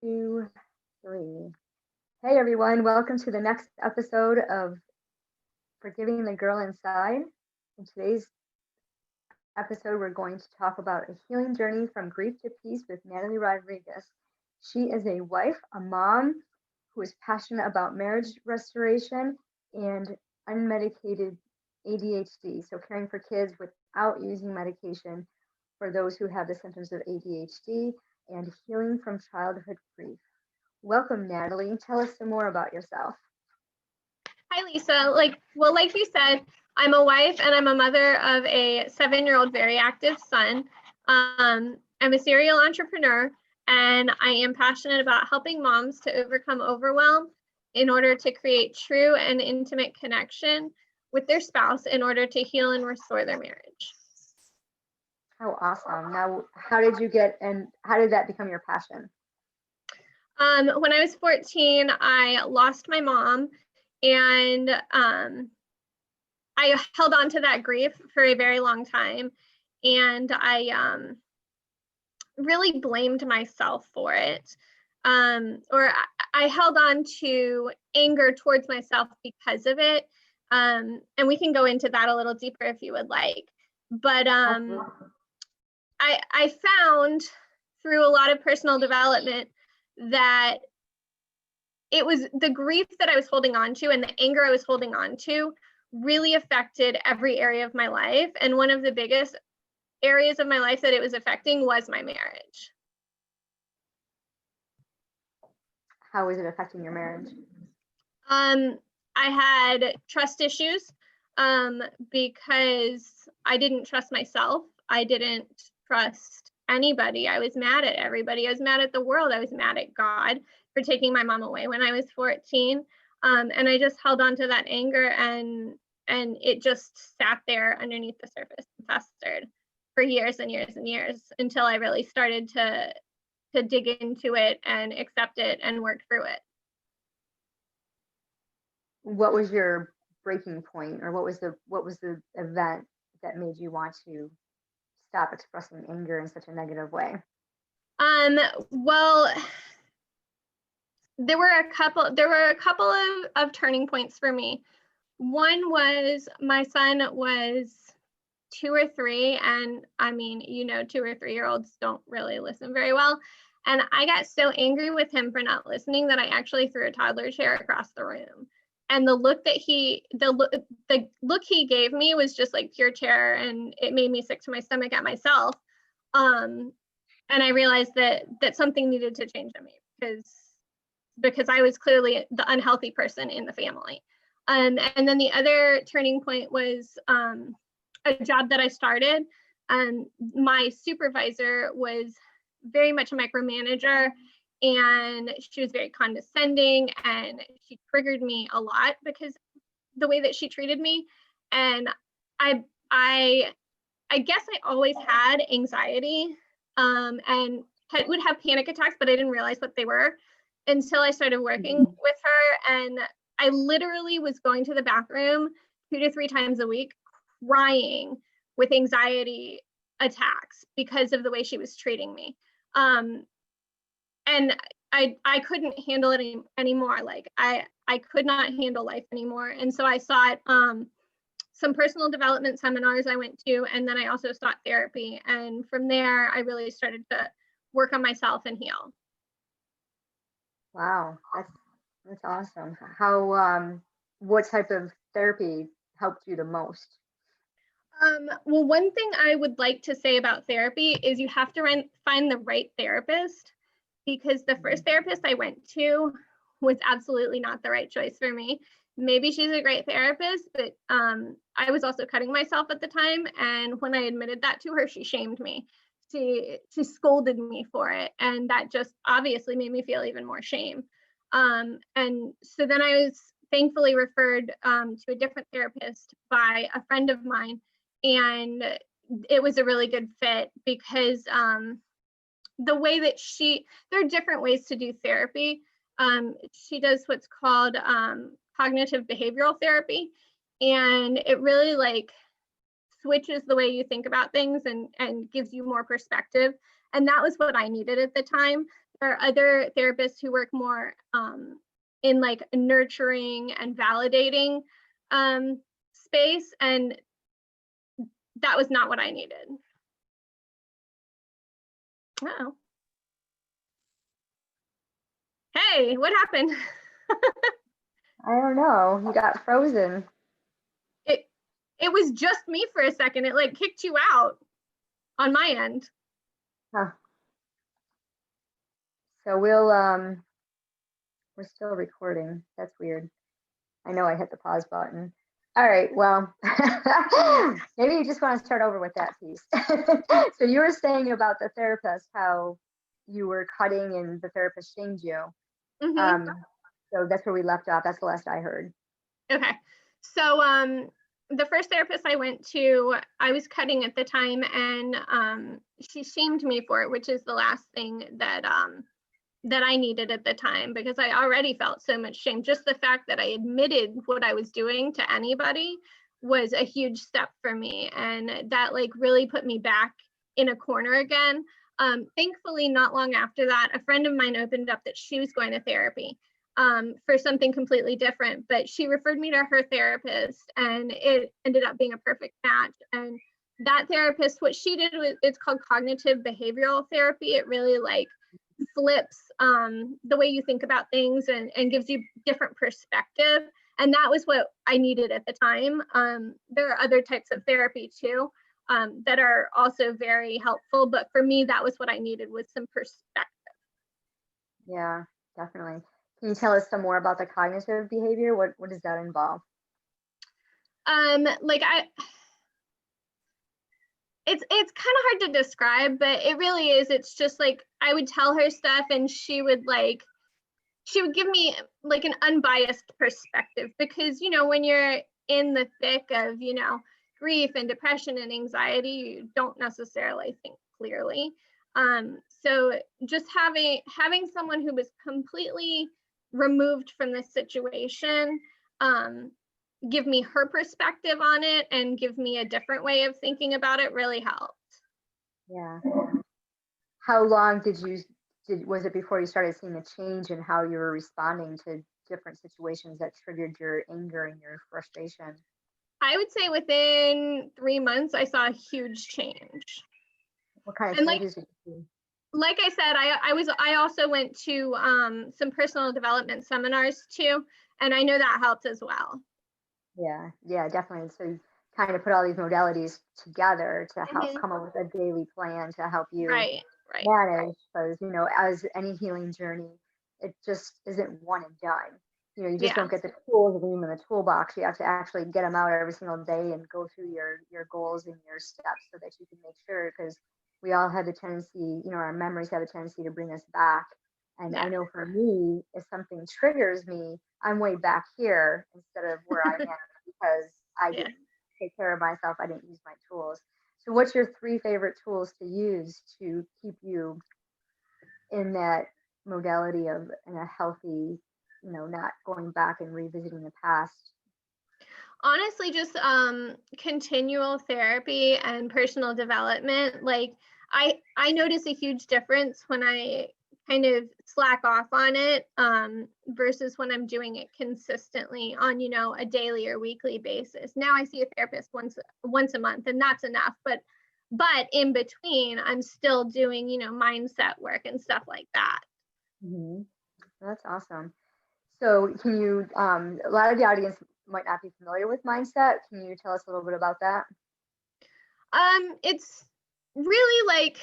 2, 3. Hey everyone, welcome to the next episode of Forgiving the Girl Inside. In today's episode, we're going to talk about a healing journey from grief to peace with Natalie Rodriguez. She is a wife, a mom who is passionate about marriage restoration and unmedicated ADHD, so caring for kids without using medication for those who have the symptoms of ADHD and healing from childhood grief. Welcome, Natalie. Tell us some more about yourself. Hi, Lisa. Like you said, I'm a wife and I'm a mother of a 7-year-old very active son. I'm a serial entrepreneur, and I am passionate about helping moms to overcome overwhelm in order to create true and intimate connection with their spouse in order to heal and restore their marriage. How awesome. Now, how did that become your passion? When I was 14, I lost my mom, and I held on to that grief for a very long time, and I really blamed myself for it. Or I held on to anger towards myself because of it. And we can go into that a little deeper if you would like. But I found through a lot of personal development that it was the grief that I was holding on to and the anger I was holding on to really affected every area of my life. And one of the biggest areas of my life that it was affecting was my marriage. How is it affecting your marriage? I had trust issues because I didn't trust myself. I didn't trust anybody. I was mad at everybody. I was mad at the world. I was mad at God for taking my mom away when I was 14. And I just held on to that anger, and it just sat there underneath the surface and festered for years and years and years until I really started to dig into it and accept it and work through it. What was your breaking point, or what was the event that made you want to stop expressing anger in such a negative way? Well, there were a couple of turning points for me. One was my son was 2 or 3, and I mean, 2 or 3-year-olds don't really listen very well. And I got so angry with him for not listening that I actually threw a toddler chair across the room. And the look he gave me was just like pure terror, and it made me sick to my stomach at myself. And I realized that something needed to change in me because I was clearly the unhealthy person in the family. And then the other turning point was a job that I started. My supervisor was very much a micromanager, and she was very condescending, and she triggered me a lot because the way that she treated me. And I guess I always had anxiety and would have panic attacks, but I didn't realize what they were until I started working with her. And I literally was going to the bathroom 2 to 3 times a week, crying with anxiety attacks because of the way she was treating me. And I couldn't handle it anymore. Like I could not handle life anymore. And so I sought some personal development seminars I went to, and then I also sought therapy. And from there, I really started to work on myself and heal. Wow, that's awesome. How what type of therapy helped you the most? Well, one thing I would like to say about therapy is you have to find the right therapist, because the first therapist I went to was absolutely not the right choice for me. Maybe she's a great therapist, but I was also cutting myself at the time. And when I admitted that to her, she shamed me. She scolded me for it. And that just obviously made me feel even more shame. And so then I was thankfully referred to a different therapist by a friend of mine. And it was a really good fit because the way that there are different ways to do therapy. She does what's called cognitive behavioral therapy, and it really switches the way you think about things and gives you more perspective. And that was what I needed at the time, there are other therapists who work more in like nurturing and validating space, and that was not what I needed. Uh-oh. Hey, what happened? I don't know. You got frozen. It was just me for a second. It like kicked you out on my end. Huh. So we're still recording. That's weird. I know I hit the pause button. All right, well, maybe you just want to start over with that piece. So you were saying about the therapist, how you were cutting and the therapist shamed you. Mm-hmm. So that's where we left off. That's the last I heard. Okay. So the first therapist I went to, I was cutting at the time, and she shamed me for it, which is the last thing that that I needed at the time, because I already felt so much shame. Just the fact that I admitted what I was doing to anybody was a huge step for me, and that like really put me back in a corner again. Thankfully, not long after that, a friend of mine opened up that she was going to therapy for something completely different, but she referred me to her therapist, and it ended up being a perfect match. And that therapist, what she did was, it's called cognitive behavioral therapy. It really like flips the way you think about things, and gives you different perspective. And that was what I needed at the time. There are other types of therapy too that are also very helpful, but for me, that was what I needed, was some perspective. Yeah, definitely. Can you tell us some more about the cognitive behavior? What does that involve? Like it's kind of hard to describe, but it really is. It's just like I would tell her stuff, and she would give me like an unbiased perspective, because when you're in the thick of grief and depression and anxiety, you don't necessarily think clearly. So just having someone who was completely removed from the situation give me her perspective on it and give me a different way of thinking about it really helped. Yeah. How long was it before you started seeing a change in how you were responding to different situations that triggered your anger and your frustration? I would say within 3 months, I saw a huge change. What kind of And changes did you see? like I said, I also went to some personal development seminars too, and I know that helped as well. Yeah, definitely. So you kind of put all these modalities together to help Mm-hmm. come up with a daily plan to help you Right, right. manage, because as any healing journey, it just isn't one and done. You just Yeah, don't get the tools and leave them in the toolbox. You have to actually get them out every single day and go through your goals and your steps so that you can make sure, because we all have the tendency, our memories have a tendency to bring us back. And I yeah, know for me, if something triggers me, I'm way back here instead of where I am, because I yeah. didn't take care of myself. I didn't use my tools. So what's your 3 favorite tools to use to keep you in that modality of in a healthy, not going back and revisiting the past? Honestly, just continual therapy and personal development. Like I notice a huge difference when I kind of slack off on it versus when I'm doing it consistently on a daily or weekly basis. Now I see a therapist once a month, and that's enough. But in between, I'm still doing mindset work and stuff like that. Hmm. That's awesome. So can you, a lot of the audience might not be familiar with mindset. Can you tell us a little bit about that? It's really like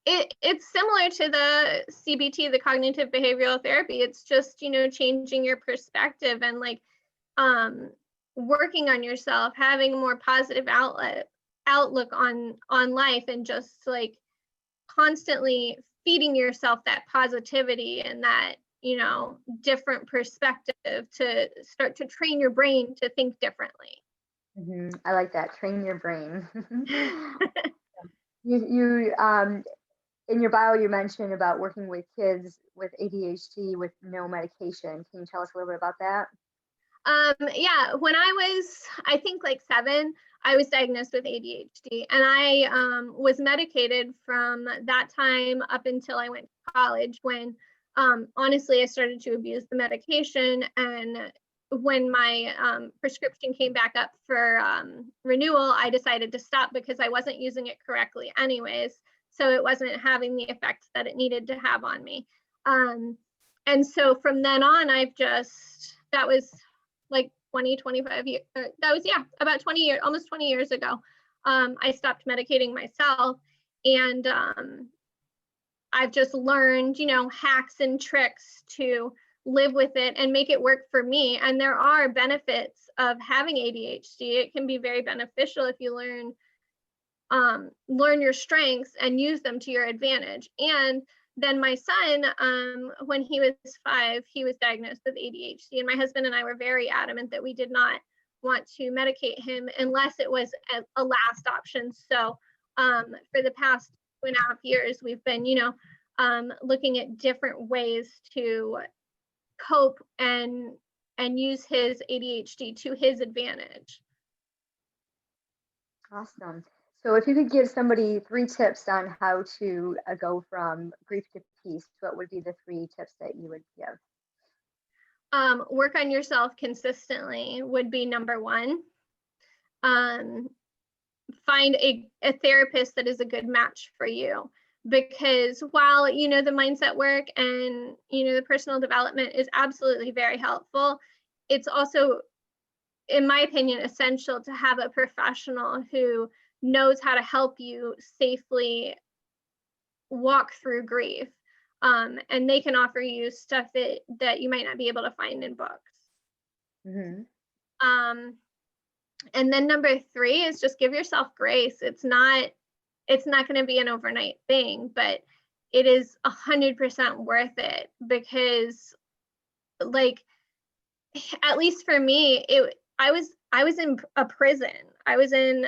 it's similar to the CBT, the cognitive behavioral therapy. It's just, changing your perspective and like um working on yourself, having a more positive outlook on life, and just like constantly feeding yourself that positivity and that, different perspective to start to train your brain to think differently. I like that. Train your brain. You in your bio, you mentioned about working with kids with ADHD with no medication. Can you tell us a little bit about that? Yeah, when I was, I think like 7, I was diagnosed with ADHD, and I was medicated from that time up until I went to college, when honestly I started to abuse the medication. And when my prescription came back up for renewal, I decided to stop because I wasn't using it correctly anyways. So it wasn't having the effects that it needed to have on me. And so from then on, that was like 20, 25 years, that was, yeah, about 20 years, almost 20 years ago. I stopped medicating myself, and I've just learned, hacks and tricks to live with it and make it work for me. And there are benefits of having ADHD. It can be very beneficial if you learn your strengths and use them to your advantage. And then my son, when he was 5, he was diagnosed with ADHD, and my husband and I were very adamant that we did not want to medicate him unless it was a last option. So for the past 2.5 years, we've been, looking at different ways to cope and use his ADHD to his advantage. Awesome. So if you could give somebody 3 tips on how to go from grief to peace, what would be the 3 tips that you would give? Work on yourself consistently would be number 1. Find a therapist that is a good match for you, because while the mindset work and the personal development is absolutely very helpful, it's also, in my opinion, essential to have a professional who knows how to help you safely walk through grief. And they can offer you stuff that you might not be able to find in books. Mm-hmm. And then number 3 is just give yourself grace. It's not going to be an overnight thing, but it is 100% worth it, because, like, at least for me, I was in a prison. I was in,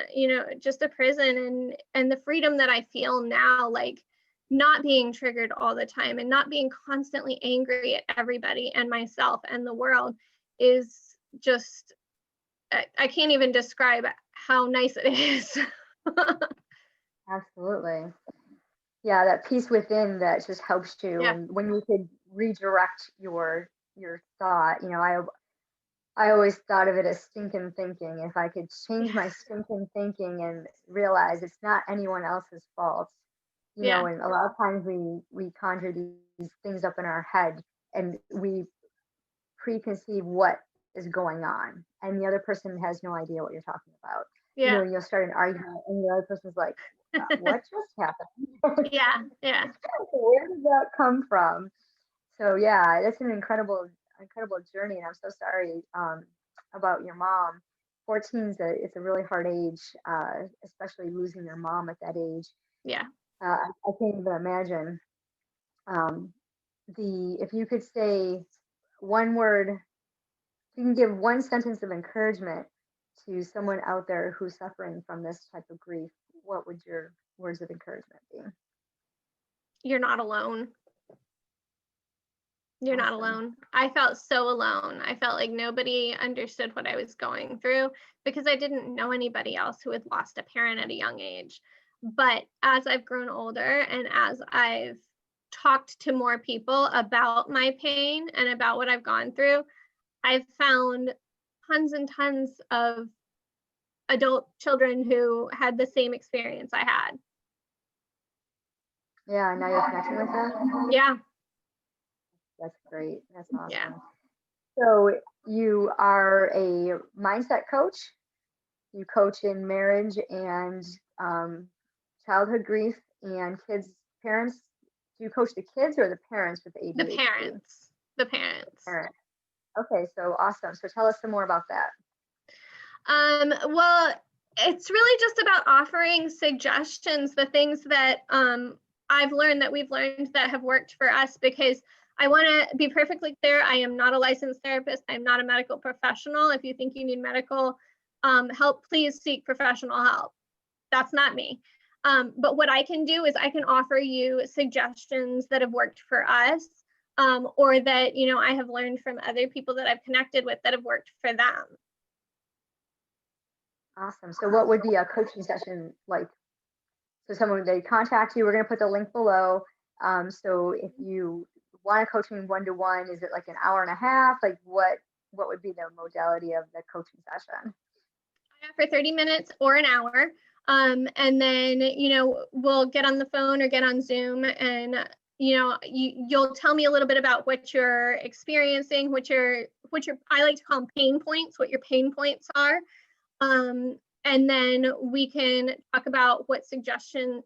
just a prison, and the freedom that I feel now, like not being triggered all the time and not being constantly angry at everybody and myself and the world, is just, I can't even describe how nice it is. Absolutely. Yeah, that peace within that just helps you. Yeah. And when you could redirect your thought, I always thought of it as stinking thinking. If I could change my stinking thinking and realize it's not anyone else's fault, Yeah. and a lot of times we conjure these things up in our head, and we preconceive what is going on, and the other person has no idea what you're talking about. Yeah. And you'll start an argument, and the other person's like, "What just happened? Yeah. Yeah. Where did that come from?" So yeah, that's an incredible journey, and I'm so sorry about your mom. 14 is it's a really hard age, especially losing your mom at that age. Yeah. I can't even imagine. Um, the If you could say one word, if you can give one sentence of encouragement to someone out there who's suffering from this type of grief, what would your words of encouragement be? You're not alone. You're not Awesome. alone. I felt so alone. I felt like nobody understood what I was going through, because I didn't know anybody else who had lost a parent at a young age. But as I've grown older and as I've talked to more people about my pain and about what I've gone through, I've found tons and tons of adult children who had the same experience I had. Yeah, now you're connecting with them. Yeah. That's great. That's Yeah. awesome. So you are a mindset coach. You coach in marriage and childhood grief and kids, parents. Do you coach the kids or the parents with The ADHD? parents. The parents. Parents. Okay, so awesome. So tell us some more about that. Well, it's really just about offering suggestions, the things that I've learned, that we've learned, that have worked for us, because I want to be perfectly clear. I am not a licensed therapist. I'm not a medical professional. If you think you need medical help, please seek professional help. That's not me. But what I can do is I can offer you suggestions that have worked for us, or that, I have learned from other people that I've connected with that have worked for them. Awesome. So what would be a coaching session like? So someone, they contact you, we're going to put the link below. So if you want a coaching one-to-one, is it like an hour and a half? Like what would be the modality of the coaching session? For 30 minutes or an hour. And then, we'll get on the phone or get on Zoom, and, you'll tell me a little bit about what you're experiencing, I like to call them pain points, what your pain points are. And then we can talk about what suggestions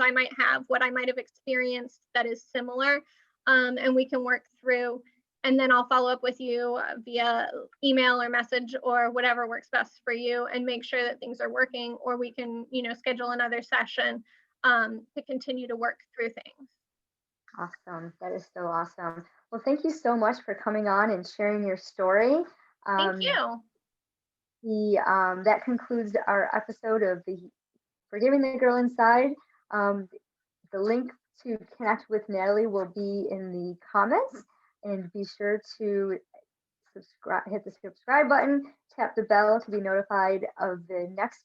I might have, what I might have experienced that is similar. And we can work through, and then I'll follow up with you via email or message or whatever works best for you, and make sure that things are working, or we can, schedule another session to continue to work through things. Awesome. That is so awesome. Well, thank you so much for coming on and sharing your story. Thank Um, you. that concludes our episode of the Forgiving the Girl Inside. The link to connect with Natalie will be in the comments, and be sure to subscribe, hit the subscribe button, tap the bell to be notified of the next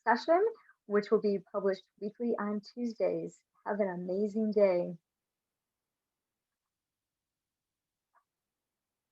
session, which will be published weekly on Tuesdays. Have an amazing day.